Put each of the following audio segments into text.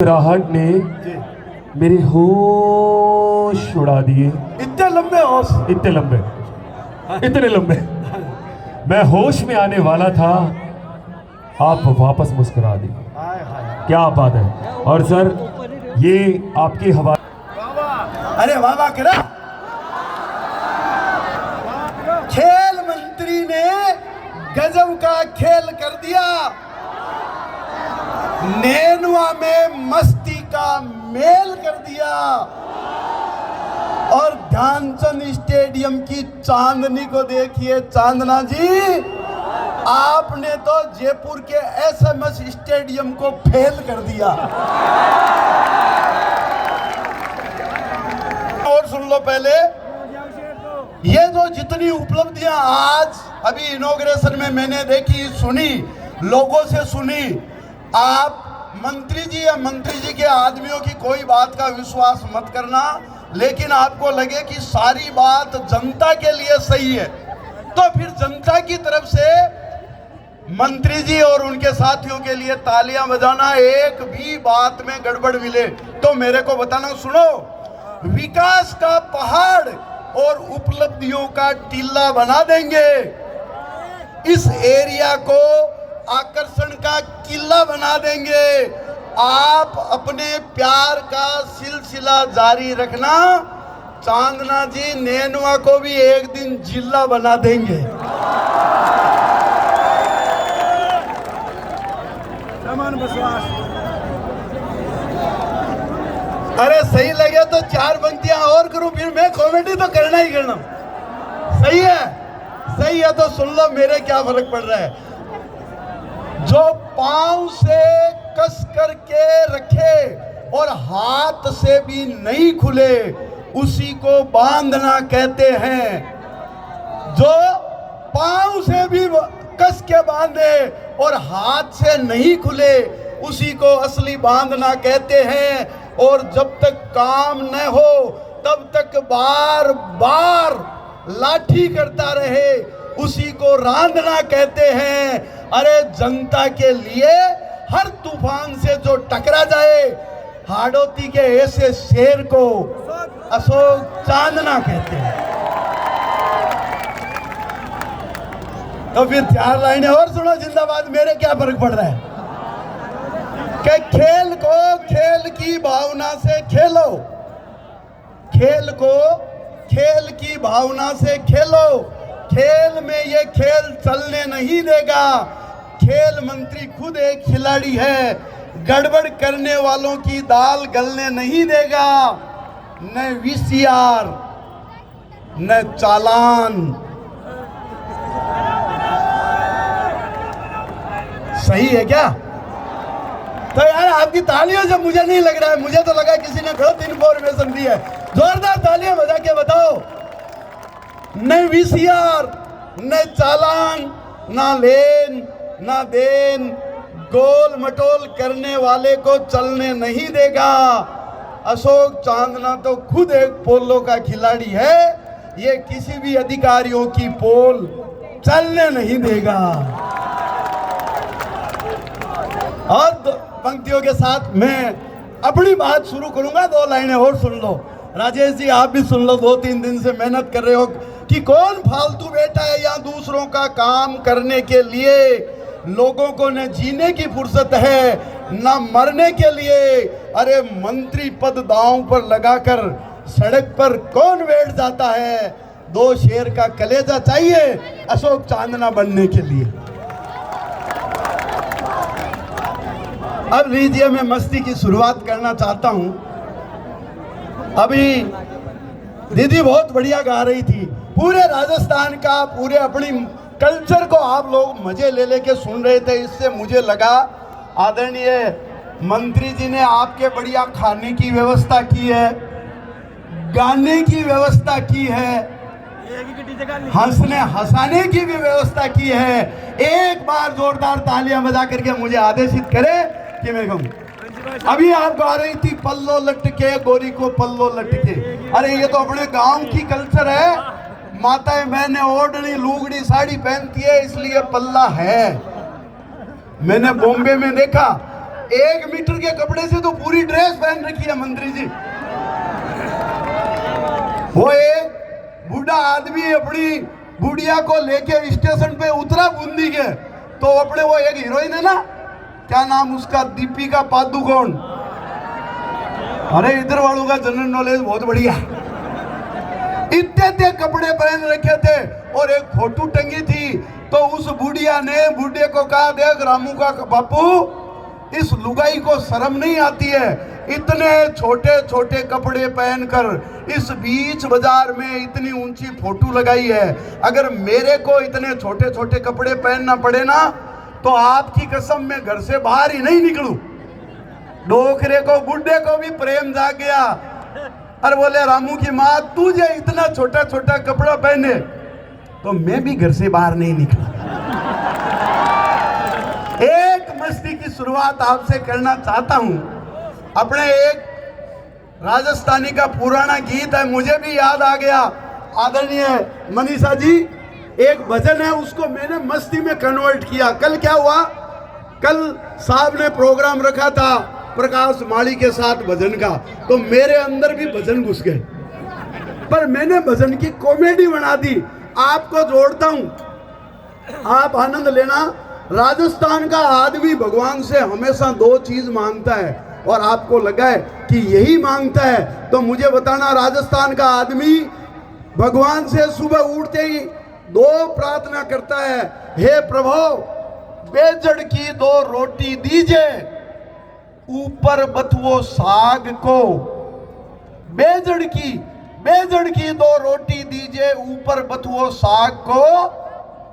राहट ने मेरे होश उड़ा दिए। इतने लंबे होश, इतने लंबे, इतने लंबे। मैं होश में आने वाला था, आप वापस मुस्कुरा दी। क्या बात है। और सर ये आपके हवाले। अरे वाह वाह करा। खेल मंत्री ने गजब का खेल कर दिया। नेनुआ में मस्ती का मेल कर दिया और ध्यानचंद स्टेडियम की चांदनी को देखिए। चांदना जी, आपने तो जयपुर के एसएमएस स्टेडियम को फेल कर दिया। और सुन लो पहले, ये जो जितनी उपलब्धियां आज अभी इनॉग्रेशन में मैंने देखी, सुनी, लोगों से सुनी, आप मंत्री जी या मंत्री जी के आदमियों की कोई बात का विश्वास मत करना, लेकिन आपको लगे कि सारी बात जनता के लिए सही है तो फिर जनता की तरफ से मंत्री जी और उनके साथियों के लिए तालियां बजाना। एक भी बात में गड़बड़ मिले तो मेरे को बताना। सुनो, विकास का पहाड़ और उपलब्धियों का टीला बना देंगे। इस एरिया को आकर्षण का किला बना देंगे। आप अपने प्यार का सिलसिला जारी रखना। चांदना जी, नेनुआ को भी एक दिन जिला बना देंगे। अरे सही लगे तो चार पंक्तियां और करूं, फिर मैं कॉमेडी तो करना ही करना। सही है, सही है तो सुन लो, मेरे क्या फर्क पड़ रहा है। जो पांव से कस करके रखे और हाथ से भी नहीं खुले, उसी को बांधना कहते हैं। जो पांव से भी कस के बांधे और हाथ से नहीं खुले, उसी को असली बांधना कहते हैं। और जब तक काम न हो तब तक बार बार लाठी करता रहे, उसी को रांधना कहते हैं। अरे जनता के लिए हर तूफान से जो टकरा जाए, हाड़ौती के ऐसे शेर को अशोक चांदना कहते हैं। तो फिर चार लाइनें और सुनो। जिंदाबाद। मेरे क्या फर्क पड़ रहा है कि खेल को खेल की भावना से खेलो, खेल को खेल की भावना से खेलो। खेल में ये खेल चलने नहीं देगा। खेल मंत्री खुद एक खिलाड़ी है, गड़बड़ करने वालों की दाल गलने नहीं देगा। न वीसीआर न चालान। सही है क्या? तो यार आपकी तालियों से मुझे नहीं लग रहा है, मुझे तो लगा किसी ने गलत इन्फॉर्मेशन दी है। जोरदार तालियां बजा के बताओ। न वीसीआर न चालान, ना लेन ना देन, गोल मटोल करने वाले को चलने नहीं देगा। अशोक चांदना तो खुद एक पोलो का खिलाड़ी है, ये किसी भी अधिकारियों की पोल चलने नहीं देगा। और पंक्तियों के साथ मैं अपनी बात शुरू करूंगा। दो लाइनें और सुन लो। राजेश जी, आप भी सुन लो। 2-3 दिन से मेहनत कर रहे हो कि कौन फालतू बैठा है यहाँ दूसरों का काम करने के लिए। लोगों को न जीने की फुर्सत है न मरने के लिए। अरे मंत्री पद दांव पर लगाकर सड़क पर कौन बैठ जाता है? 2 शेर का कलेजा चाहिए अशोक चांदना बनने के लिए। अब लीजिए, मैं मस्ती की शुरुआत करना चाहता हूं। अभी दीदी बहुत बढ़िया गा रही थी। पूरे राजस्थान का, पूरे अपनी कल्चर को आप लोग मजे ले लेके सुन रहे थे। इससे मुझे लगा आदरणीय मंत्री जी ने आपके बढ़िया खाने की व्यवस्था की है, गाने की व्यवस्था की है, हंसाने की भी व्यवस्था की है। एक बार जोरदार तालियां बजा करके मुझे आदेशित करें कि मैं कहूँ। अभी आप गा रही थी पल्लो लटके गोरी को पल्लो लटके। अरे ये तो अपने गांव की कल्चर है। माताएं मैंने ओढ़नी लुगड़ी साड़ी पहनती है, इसलिए पल्ला है। मैंने बॉम्बे में देखा 1 मीटर के कपड़े से तो पूरी ड्रेस पहन रखी है मंत्री जी। वो एक बूढ़ा आदमी अपनी बुढ़िया को लेके स्टेशन पे उतरा बूंदी के, तो अपने वो एक हीरोइन है ना, क्या नाम उसका, दीपिका पादुकोण। अरे इधर वालों का जनरल नॉलेज बहुत बढ़िया। इतने कपड़े पहन रखे थे और एक फोटो टंगी थी, तो उस बुढ़िया ने बूढ़े को कहा, देख रामू का बापू, इस लुगाई को शर्म नहीं आती है, इतने छोटे छोटे कपड़े पहनकर इस बीच बाजार में इतनी ऊंची फोटो लगाई है। अगर मेरे को इतने छोटे छोटे कपड़े पहनना पड़े ना, तो आपकी कसम मैं घर से बाहर ही नहीं निकलूं। डोकरे को, बुढ़े को भी प्रेम जाग गया। और बोले, रामू की माँ, तुझे इतना छोटा छोटा कपड़ा पहने, तो मैं भी घर से बाहर नहीं निकला। एक मस्ती की शुरुआत आपसे करना चाहता हूं। अपने एक राजस्थानी का पुराना गीत है, मुझे भी याद आ गया। आदरणीय मनीषा जी, एक भजन है, उसको मैंने मस्ती में कन्वर्ट किया। कल क्या हुआ, कल साहब ने प्रोग्राम रखा था प्रकाश माली के साथ भजन का, तो मेरे अंदर भी भजन घुस गए, पर मैंने भजन की कॉमेडी बना दी। आपको जोड़ता हूं, आप आनंद लेना। राजस्थान का आदमी भगवान से हमेशा 2 चीज मांगता है, और आपको लगा है कि यही मांगता है, तो मुझे बताना, राजस्थान का आदमी भगवान से सुबह उठते ही 2 प्रार्थना करता है। हे प्रभु, बेजड़ की 2 रोटी दीजिए, ऊपर बथुओ साग को। बेजड़ की 2 रोटी दीजिए, ऊपर बथुओ साग को,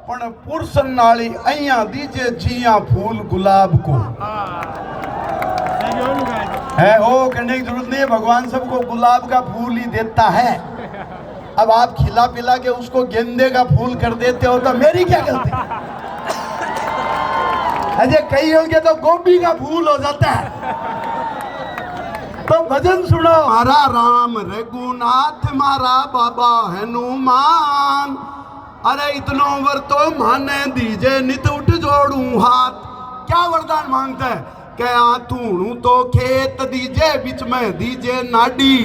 पण पुरसन नाली अइया दीजिए, जिया फूल गुलाब को। है ओ, कहने की जरूरत नहीं है, भगवान सबको गुलाब का फूल ही देता है। अब आप खिला पिला के उसको गेंदे का फूल कर देते हो, तो मेरी क्या गलती? अजय कई होंगे तो गोभी का फूल हो जाता है। तो भजन सुनो, हरा राम रघुनाथ मारा बाबा हनुमान, अरे इतनो वर तो माने दीजे, नित उठ जोड़ू हाथ। क्या वरदान मांगता है, क्या हाथूणू तो खेत दीजे, बीच में दीजे नाडी।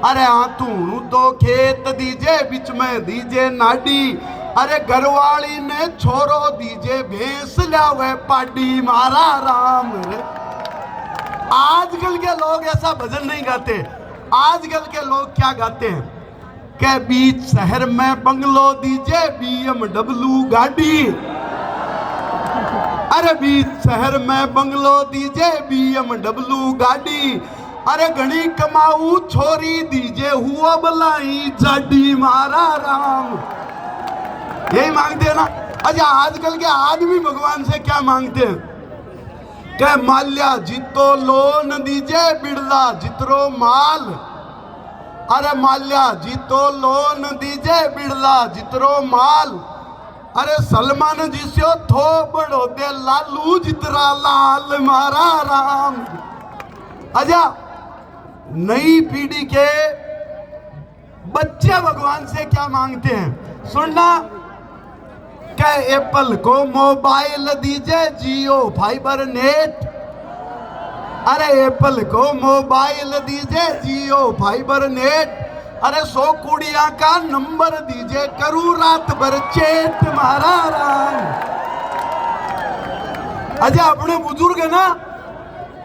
अरे हाथूणू तो खेत दीजे, बीच में दीजे नाडी। अरे घरवाली ने छोरो दीजे, भैंस लावे पाडी, मारा राम रे। आजकल के लोग ऐसा भजन नहीं गाते। आजकल के लोग क्या गाते हैं, के बीच शहर में बंगलो दीजे, BMW गाड़ी। अरे बीच शहर में बंगलो दीजे, BMW गाड़ी। अरे घनी कमाऊ छोरी दीजे, हुआ बलाई जाडी, मारा राम। यही मांगते हैं ना। अच्छा, आजकल के आदमी भगवान से क्या मांगते हैं, क्या माल्या जीतो लोन दीजे, बिरला जितरो माल। अरे माल्या जीतो लोन दीजे, बिरला जितरो माल। अरे सलमान जी से थो बड़ो दे, लालू जितरा लाल, मारा राम। अच्छा, नई पीढ़ी के बच्चे भगवान से क्या मांगते हैं, सुनना। क्या एप्पल को मोबाइल दीजिए, जियो फाइबर नेट। अरे एप्पल को मोबाइल दीजिए, जियो फाइबर नेट। अरे 100 कुड़िया का नंबर दीजिए, करूँ रात भर चेट, मारा राम। अच्छा, अपने बुजुर्ग है ना,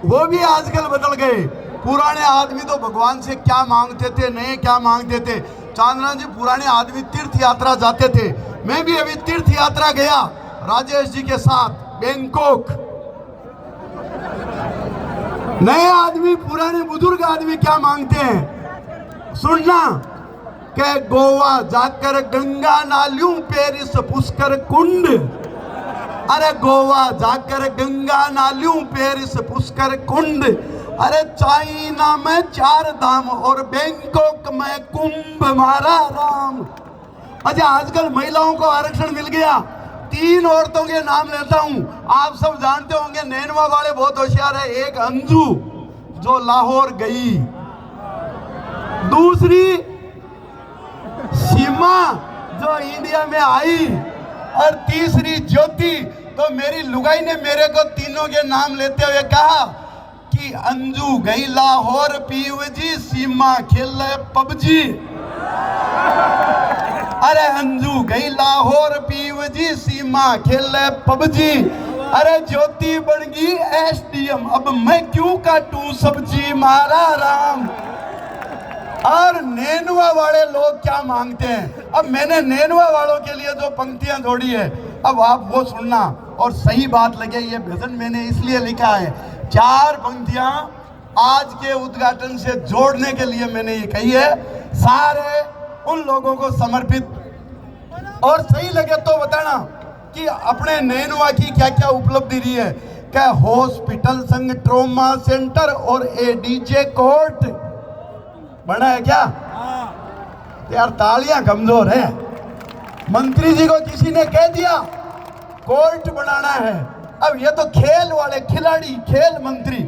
वो भी आजकल बदल गए। पुराने आदमी तो भगवान से क्या मांगते थे, नए क्या मांगते थे। चांदना जी, पुराने आदमी तीर्थ यात्रा जाते थे। मैं भी अभी तीर्थ यात्रा गया राजेश जी के साथ, बैंकॉक। नए आदमी, पुराने बुजुर्ग आदमी क्या मांगते हैं, सुनना। के गोवा जाकर गंगा नालियों, पेरिस पुष्कर कुंड। अरे गोवा जाकर गंगा नालियों, पेरिस पुष्कर कुंड। अरे चाइना में 4 धाम और बैंकॉक में कुंभ, मारा राम। अच्छा, आजकल महिलाओं को आरक्षण मिल गया। 3 औरतों के नाम लेता हूं, आप सब जानते होंगे। नैनवा वाले बहुत होशियार है। एक अंजू जो लाहौर गई, दूसरी सीमा जो इंडिया में आई, और तीसरी ज्योति। तो मेरी लुगाई ने मेरे को तीनों के नाम लेते हुए कहा, कि अंजू गई लाहौर पीवजी सीमा खेले पबजी। अरे अंजू गई लाहौर पीवजी सीमा खेले पबजी। अरे ज्योति बन गई एसडीएम अब मैं क्यों काटूं सब्जी मारा राम। और नेनुआ वाले लोग क्या मांगते हैं, अब मैंने नेनुआ वालों के लिए जो पंक्तियां जोड़ी है अब आप वो सुनना और सही बात लगे। ये भजन मैंने इसलिए लिखा है, 4 पंक्तियां आज के उद्घाटन से जोड़ने के लिए मैंने ये कही है, सारे उन लोगों को समर्पित। और सही लगे तो बताना कि अपने नेनुआ की क्या क्या उपलब्धि रही है। क्या हॉस्पिटल संग ट्रॉमा सेंटर और एडीजे कोर्ट बना है क्या? यार तालियां कमजोर है। मंत्री जी को किसी ने कह दिया कोर्ट बनाना है, अब ये तो खेल वाले खिलाड़ी खेल मंत्री,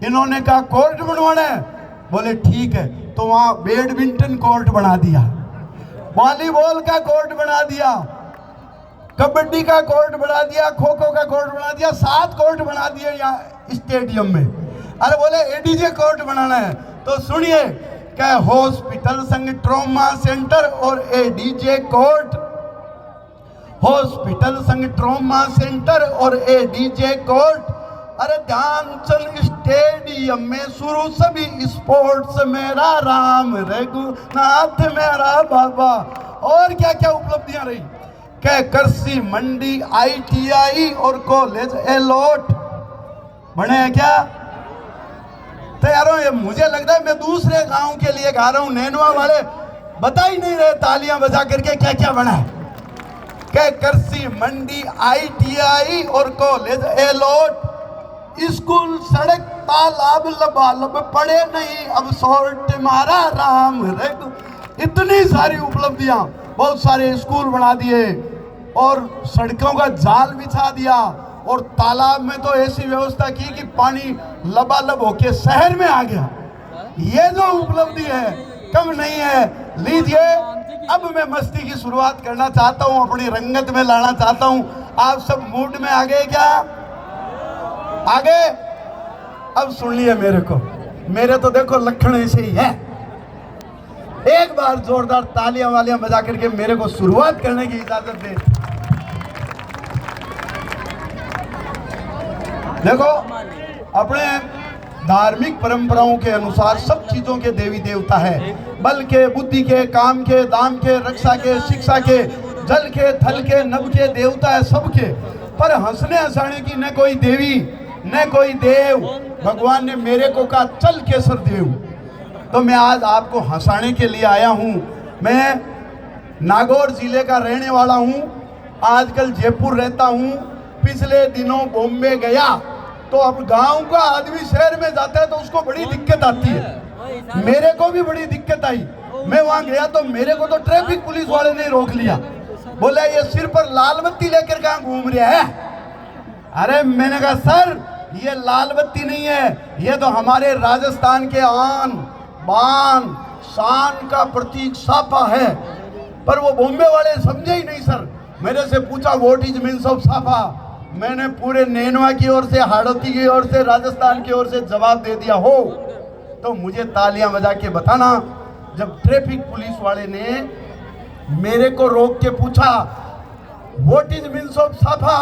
इन्होंने कहा कोर्ट बनवाना है, बोले ठीक है, तो वहां बैडमिंटन कोर्ट बना दिया, वॉलीबॉल का कोर्ट बना दिया, कबड्डी का कोर्ट बना दिया, खो खो का कोर्ट बना दिया, 7 कोर्ट बना दिए यहाँ स्टेडियम में। अरे बोले एडीजे कोर्ट बनाना है, तो सुनिए क्या हॉस्पिटल संग ट्रॉमा सेंटर और एडीजे कोर्ट, हॉस्पिटल संग ट्रॉमा सेंटर और एडीजे कोर्ट। अरे ध्यानचंद स्टेडियम में शुरू सभी स्पोर्ट्स, मेरा राम रघुनाथ मेरा बाबा। और क्या क्या उपलब्धियां रही, क्या कृषि मंडी ITI और कॉलेज अलॉट बने हैं क्या? तो यारों ये मुझे लगता है मैं दूसरे गांव के लिए गा रहा हूं, नेनुआ वाले बता ही नहीं रहे तालियां बजा करके क्या क्या बना है। क्या कृषि मंडी ITI और कॉलेज अलॉट, स्कूल सड़क तालाब लबालब पड़े नहीं अब शॉर्ट मारा राम रघु। इतनी सारी उपलब्धियां, बहुत सारे स्कूल बना दिए और सड़कों का जाल बिछा दिया और तालाब में तो ऐसी व्यवस्था की कि पानी लबालब होके शहर में आ गया। ये जो उपलब्धि है कम नहीं है। लीजिए अब मैं मस्ती की शुरुआत करना चाहता हूं, अपनी रंगत में लाना चाहता हूं। आप सब मूड में आ गए क्या? आगे अब सुन लिए मेरे को, मेरे तो देखो लक्षण ऐसे ही है। एक बार जोरदार तालियां वालियां बजा करके मेरे को शुरुआत करने की इजाजत दे। देखो अपने धार्मिक परंपराओं के अनुसार सब चीजों के देवी देवता है, बल के, बुद्धि के, काम के, दाम के, रक्षा के, शिक्षा के, जल के, थल के, नभ के देवता है सबके। पर हंसने हंसाने की न कोई देवी न कोई देव। भगवान ने मेरे को कहा चल केसर देव, तो मैं आज आपको हंसाने के लिए आया हूं। मैं नागौर जिले का रहने वाला हूं, आजकल जयपुर रहता हूं, पिछले दिनों बॉम्बे गया। तो अब गांव का आदमी शहर में जाता है तो उसको बड़ी दिक्कत आती है, मेरे को भी बड़ी दिक्कत आई। मैं वहां गया तो मेरे को तो ट्रैफिक पुलिस वाले ने रोक लिया, बोला ये सिर पर लाल बत्ती लेकर कहां घूम रहा है। अरे मैंने कहा सर ये लाल बत्ती नहीं है, ये तो हमारे राजस्थान के आन बान शान का प्रतीक साफा है। पर वो बॉम्बे वाले समझे ही नहीं सर। मेरे से पूछा व्हाट इज मीन्स ऑफ साफा। मैंने पूरे नेनुआ की ओर से, हाड़ौती की ओर से, राजस्थान की ओर से जवाब दे दिया हो तो मुझे तालियां बजा के बताना। जब ट्रैफिक पुलिस वाले ने मेरे को रोक के पूछा व्हाट इज मीन्स ऑफ साफा,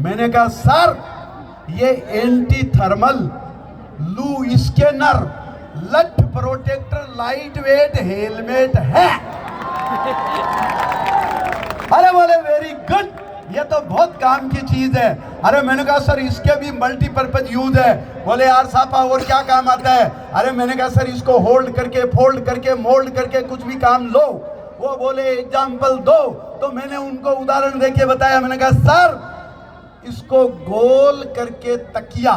मैंने कहा सर ये एंटी थर्मल लू स्कैनर लठ प्रोटेक्टर लाइट वेट हेलमेट है। अरे बोले वेरी गुड, ये तो बहुत काम की चीज है। अरे मैंने कहा सर इसके भी मल्टीपर्पज यूज है। बोले यार साफा और क्या काम आता है? अरे मैंने कहा सर इसको होल्ड करके, फोल्ड करके, मोल्ड करके कुछ भी काम लो। वो बोले एग्जाम्पल दो, तो मैंने उनको उदाहरण देके बताया। मैंने कहा सर इसको गोल करके तकिया,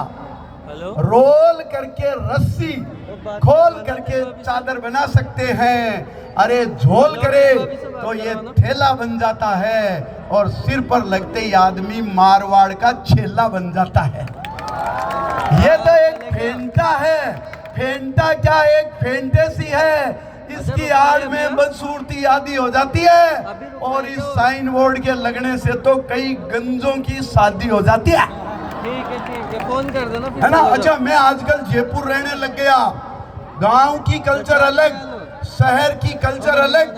रोल करके रस्सी, खोल करके चादर बना सकते हैं। अरे झोल करे तो ये थैला बन जाता है और सिर पर लगते ही आदमी मारवाड़ का छेला बन जाता है। ये तो एक फेंटा है। फेंटा क्या एक फेंटेसी है, इसकी आड़ में बदसूरती आदि हो जाती है और इस साइन बोर्ड के लगने से तो कई गंजों की शादी हो जाती है। ठीक है फोन कर देना है ना। अच्छा, मैं आजकल जयपुर रहने लग गया। गांव की कल्चर अलग, शहर की कल्चर अलग।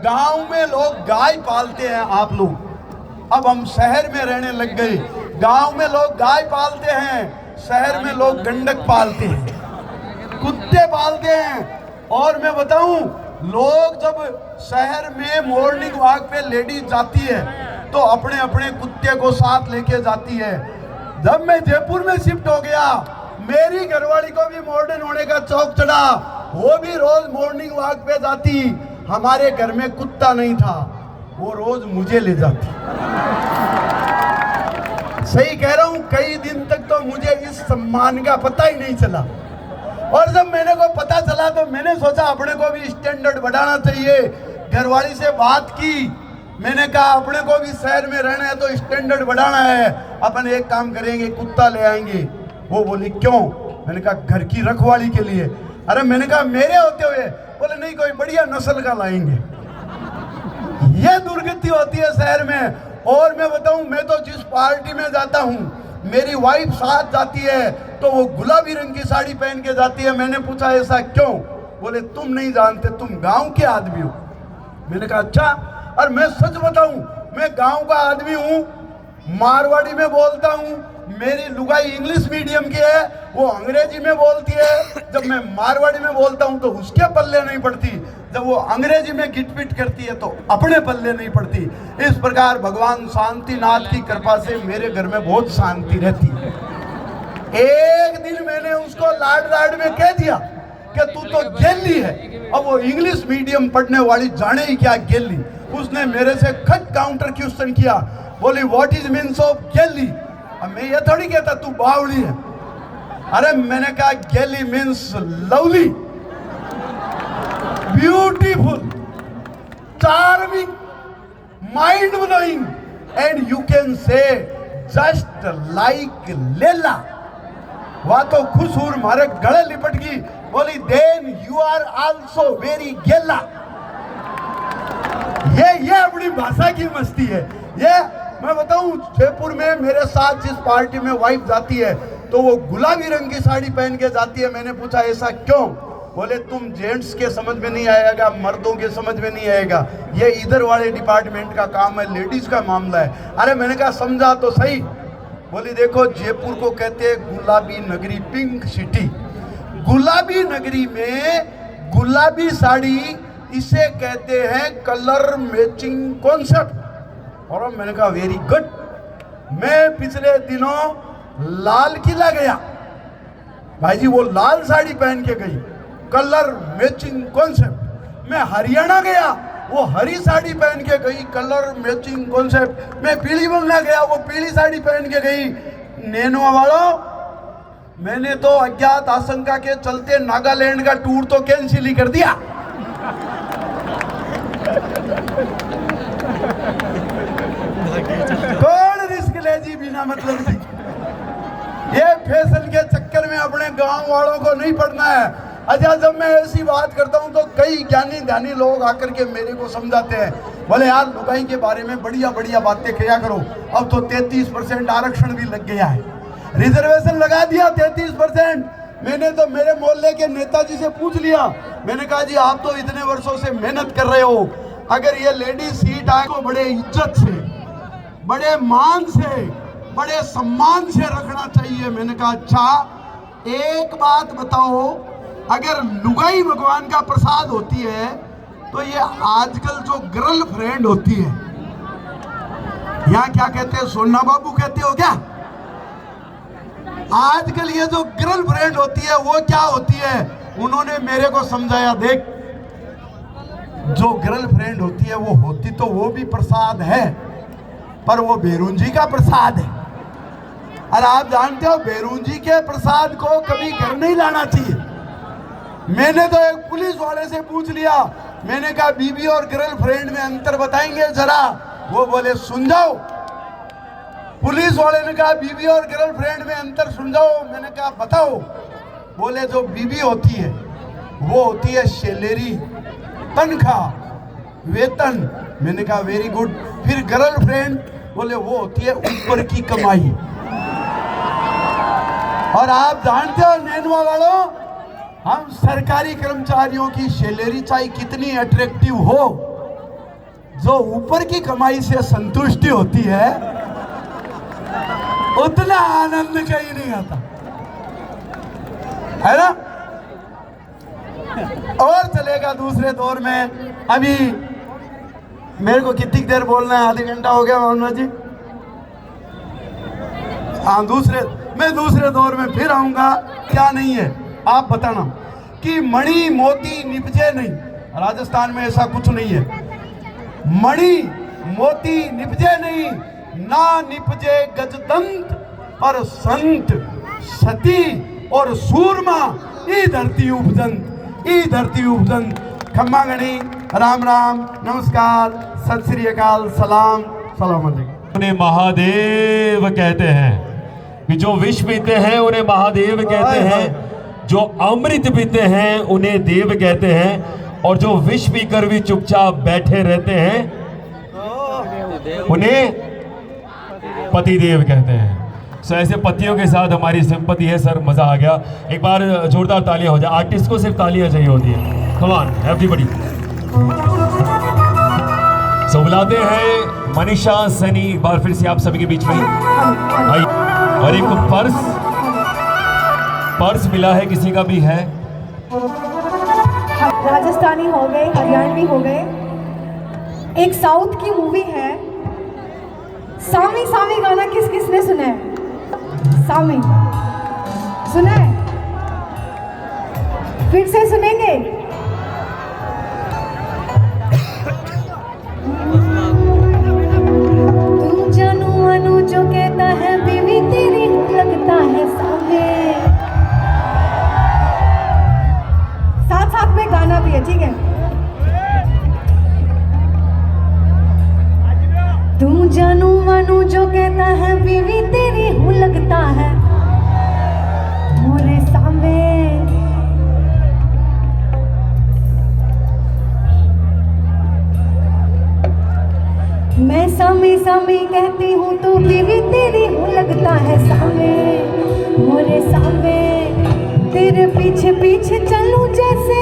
गांव में लोग गाय पालते हैं, आप लोग। अब हम शहर में रहने लग गए। गांव में लोग गाय पालते हैं, शहर में लोग गंडक पालते हैं, कुत्ते पालते हैं। और मैं बताऊं, लोग जब शहर में मॉर्निंग वॉक पे लेडीज जाती है तो अपने अपने कुत्ते को साथ लेके जाती है। जब मैं जयपुर में शिफ्ट हो गया, मेरी घरवाली को भी मॉडर्न होने का शौक चढ़ा। वो भी रोज मॉर्निंग वॉक पे जाती। हमारे घर में कुत्ता नहीं था, वो रोज मुझे ले जाती। सही कह रहा हूं, कई दिन तक तो मुझे इस सम्मान का पता ही नहीं चला। और जब मैंने को पता चला तो मैंने सोचा अपने को भी स्टैंडर्ड बढ़ाना चाहिए। घरवाली से बात की, मैंने कहा अपने को भी शहर में रहना है तो स्टैंडर्ड बढ़ाना है, अपन एक काम करेंगे, कुत्ता ले आएंगे। वो बोली क्यों? मैंने कहा घर की रखवाली के लिए। अरे मैंने कहा मेरे होते हुए? बोले नहीं, कोई बढ़िया नस्ल का लाएंगे। ये दुर्गति होती है शहर में। और मैं बताऊं, मैं तो जिस पार्टी में जाता हूं, मेरी वाइफ साथ जाती है तो वो गुलाबी रंग की साड़ी पहन के जाती है। मैंने पूछा ऐसा क्यों? बोले तुम नहीं जानते, तुम गांव के आदमी हो। मैंने कहा अच्छा। और मैं सच बताऊं, मैं गांव का आदमी हूं, मारवाड़ी में बोलता हूं। मेरी लुगाई इंग्लिश मीडियम की है, वो अंग्रेजी में बोलती है। जब मैं मारवाड़ी में बोलता हूं तो उसके पल्ले नहीं पड़ती, जब वो अंग्रेजी में गिटपिट करती है तो अपने पल्ले नहीं पड़ती। इस प्रकार भगवान शांतिनाथ की कृपा से मेरे घर में बहुत शांति रहती है। एक दिन मैंने उसको लाड लाड में कह दिया कि तू तो गेली है। अब वो इंग्लिश मीडियम पढ़ने वाली जाने ही क्या गेली। उसने मेरे से खट काउंटर क्वेश्चन किया, बोली व्हाट इज मीन्स ऑफ गेली। अब मैं ये थोड़ी कहता तू बावली है। अरे मैंने कहा गेली means lovely, beautiful, charming, mind blowing, and you can say just like लेला। वह तो खुश हुई, मारे गले लिपट गई, बोली then you are also very गेला। ये अपनी भाषा की मस्ती है। ये मैं बताऊं, जयपुर में मेरे साथ जिस पार्टी में वाइफ जाती है तो वो गुलाबी रंग की साड़ी पहन के जाती है। मैंने पूछा ऐसा क्यों? बोले तुम जेंट्स के समझ में नहीं आएगा, मर्दों के समझ में नहीं आएगा, ये इधर वाले डिपार्टमेंट का काम है, लेडीज का मामला है। अरे मैंने कहा समझा तो सही। बोली देखो, जयपुर को कहते हैं गुलाबी नगरी, पिंक सिटी। गुलाबी नगरी में गुलाबी साड़ी, इसे कहते हैं कलर मैचिंग कॉन्सेप्ट। और मैंने कहा वेरी गुड। मैं पिछले दिनों लाल किला गया, भाई जी वो लाल साड़ी पहन के गई, कलर मैचिंग कॉन्सेप्ट। मैं हरियाणा गया, वो हरी साड़ी पहन के गई, कलर मैचिंग कॉन्सेप्ट। मैं पीली बंगला गया, वो पीली साड़ी पहन के गई। नैनो वालों, मैंने तो अज्ञात आशंका के चलते नागालैंड का टूर तो कैंसिल ही कर दिया। कौन रिस्क ले जी बिना मतलब की। ये फैशन के चक्कर में अपने गांव वालों को नहीं पड़ना है। अच्छा, जब मैं ऐसी बात करता हूं तो कई ज्ञानी ध्यानी लोग आकर के मेरे को समझाते हैं, बोले यार लुगाई के बारे में बढ़िया बढ़िया बातें किया करो। अब तो 33% आरक्षण भी लग गया है, रिजर्वेशन लगा दिया 33%। मैंने तो मेरे मोहल्ले के नेताजी से पूछ लिया, मैंने कहा जी आप तो इतने वर्षों से मेहनत कर रहे हो, अगर ये लेडी सीट आए तो बड़े इज्जत से, बड़े मान से, बड़े सम्मान से रखना चाहिए। मैंने कहा अच्छा एक बात बताओ, अगर लुगाई भगवान का प्रसाद होती है तो ये आजकल जो गर्लफ्रेंड होती है, यहाँ क्या कहते हैं, सोना बाबू कहते हो क्या? आजकल ये जो गर्लफ्रेंड होती है वो क्या होती है? उन्होंने मेरे को समझाया, देख जो गर्लफ्रेंड होती है वो होती तो वो भी प्रसाद है, पर वो बेरुंजी का प्रसाद है। और आप जानते हो बेरुंजी के प्रसाद को कभी घर नहीं लाना चाहिए। मैंने तो एक पुलिस वाले से पूछ लिया, मैंने कहा बीबी और गर्लफ्रेंड में अंतर बताएंगे जरा। वो बोले सुन जाओ। पुलिस वाले ने कहा बीबी और गर्लफ्रेंड में अंतर सुन जाओ। मैंने कहा बताओ। बोले जो बीबी होती है वो होती है सैलरी, तनख्वाह, वेतन। मैंने कहा वेरी गुड। फिर गर्लफ्रेंड, बोले वो होती है ऊपर की कमाई। और आप जानते हो नैनवा वालों, हम सरकारी कर्मचारियों की सैलरी चाहे कितनी अट्रैक्टिव हो, जो ऊपर की कमाई से संतुष्टि होती है उतना आनंद कहीं नहीं आता, है ना। और चलेगा दूसरे दौर में। अभी मेरे को कितनी देर बोलना है? आधे घंटा हो गया मोहम्मद जी। हाँ, मैं दूसरे दौर में फिर आऊंगा। क्या नहीं है आप बताना कि मणि मोती निपजे नहीं, राजस्थान में ऐसा कुछ नहीं है। मणि मोती निपजे नहीं, ना निपजे गजदंत, पर संत सती और सूरमा ई धरती उपजंत, ई धरती उपजंत। खम्मा गणी, राम राम, नमस्कार, सत श्री अकाल, सलाम, सलाम अलैकुम। उन्हें महादेव कहते हैं कि जो विष पीते हैं उन्हें महादेव कहते हैं, जो अमृत पीते हैं उन्हें देव कहते हैं, और जो विष पीकर भी चुपचाप बैठे रहते हैं उन्हें पतिदेव कहते हैं। सो ऐसे पतियों के साथ हमारी सिंपति है सर, मजा आ गया। एक बार जोरदार तालियां हो जाए। आर्टिस्ट को सिर्फ तालियां चाहिए होती है। Come on everybody. सो बुलाते हैं मनीषा सनी, एक बार फिर से आप सभी के बीच में आई। और एक पर्स मिला है, किसी का भी है? राजस्थानी हो गए, हरियाणवी हो गए। एक साउथ की मूवी है सामी सामी, गाना किस किसने सुना है? सामी सुना है? फिर से सुनेंगे? तू जानू मानू जो कहता है बीवी तेरी लगता है सामे। साथ साथ में गाना भी है, ठीक है? तू जानू मानू जो कहता है बीवी तेरी हूँ लगता है मोरे सामने। मैं सामी सामी कहती हूँ तो बीवी तेरी हूँ लगता है सामने मोरे सामने। तेरे पीछे पीछे चलूं जैसे